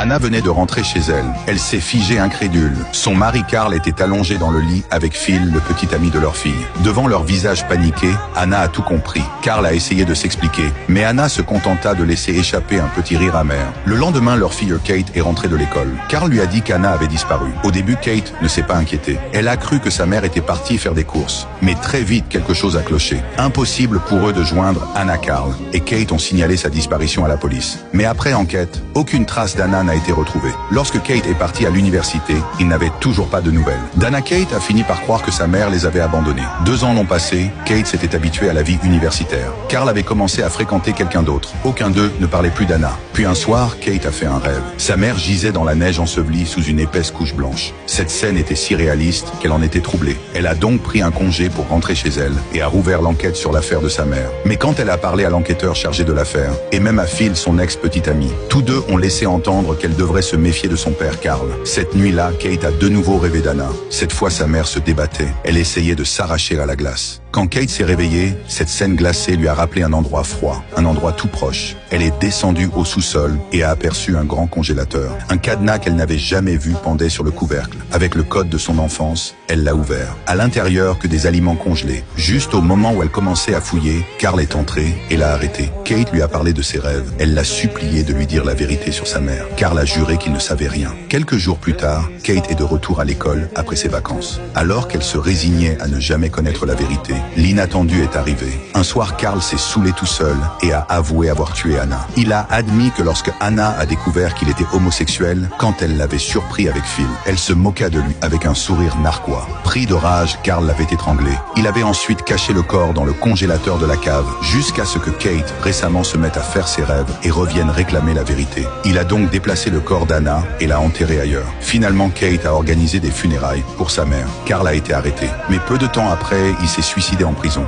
Anna venait de rentrer chez elle. Elle s'est figée incrédule. Son mari Carl était allongé dans le lit avec Phil, le petit ami de leur fille. Devant leur visage paniqué, Anna a tout compris. Carl a essayé de s'expliquer, mais Anna se contenta de laisser échapper un petit rire amer. Le lendemain, leur fille Kate est rentrée de l'école. Carl lui a dit qu'Anna avait disparu. Au début, Kate ne s'est pas inquiétée. Elle a cru que sa mère était partie faire des courses. Mais très vite, quelque chose a cloché. Impossible pour eux de joindre Anna Carl. Et Kate ont signalé sa disparition à la police. Mais après enquête, aucune trace d'Anna n'a été retrouvée. Lorsque Kate est partie à l'université, il n'avait toujours pas de nouvelles. Dana Kate a fini par croire que sa mère les avait abandonnés. 2 ans l'ont passé, Kate s'était habituée à la vie universitaire. Carl avait commencé à fréquenter quelqu'un d'autre. Aucun d'eux ne parlait plus d'Anna. Puis un soir, Kate a fait un rêve. Sa mère gisait dans la neige ensevelie sous une épaisse couche blanche. Cette scène était si réaliste qu'elle en était troublée. Elle a donc pris un congé pour rentrer chez elle et a rouvert l'enquête sur l'affaire de sa mère. Mais quand elle a parlé à l'enquêteur chargé de l'affaire, et même à Phil, son ex-petit ami, tous deux ont laissé entendre qu'elle devrait se méfier de son père Carl. Cette nuit-là, Kate a de nouveau rêvé d'Anna. Cette fois, sa mère se débattait. Elle essayait de s'arracher à la glace. Quand Kate s'est réveillée, cette scène glacée lui a rappelé un endroit froid, un endroit tout proche. Elle est descendue au sous-sol et a aperçu un grand congélateur. Un cadenas qu'elle n'avait jamais vu pendait sur le couvercle. Avec le code de son enfance, elle l'a ouvert. À l'intérieur, que des aliments congelés. Juste au moment où elle commençait à fouiller, Carl est entré et l'a arrêté. Kate lui a parlé de ses rêves. Elle l'a supplié de lui dire la vérité sur sa mère. Carl a juré qu'il ne savait rien. Quelques jours plus tard, Kate est de retour à l'école après ses vacances. Alors qu'elle se résignait à ne jamais connaître la vérité, l'inattendu est arrivé. Un soir, Carl s'est saoulé tout seul et a avoué avoir tué Anna. Il a admis que lorsque Anna a découvert qu'il était homosexuel, quand elle l'avait surpris avec Phil, elle se moqua de lui avec un sourire narquois. Pris de rage, Carl l'avait étranglé. Il avait ensuite caché le corps dans le congélateur de la cave, jusqu'à ce que Kate récemment se mette à faire ses rêves et revienne réclamer la vérité. Il a donc déplacé le corps d'Anna et l'a enterré ailleurs. Finalement, Kate a organisé des funérailles pour sa mère. Carl a été arrêté. Mais peu de temps après, il s'est suicidé en prison.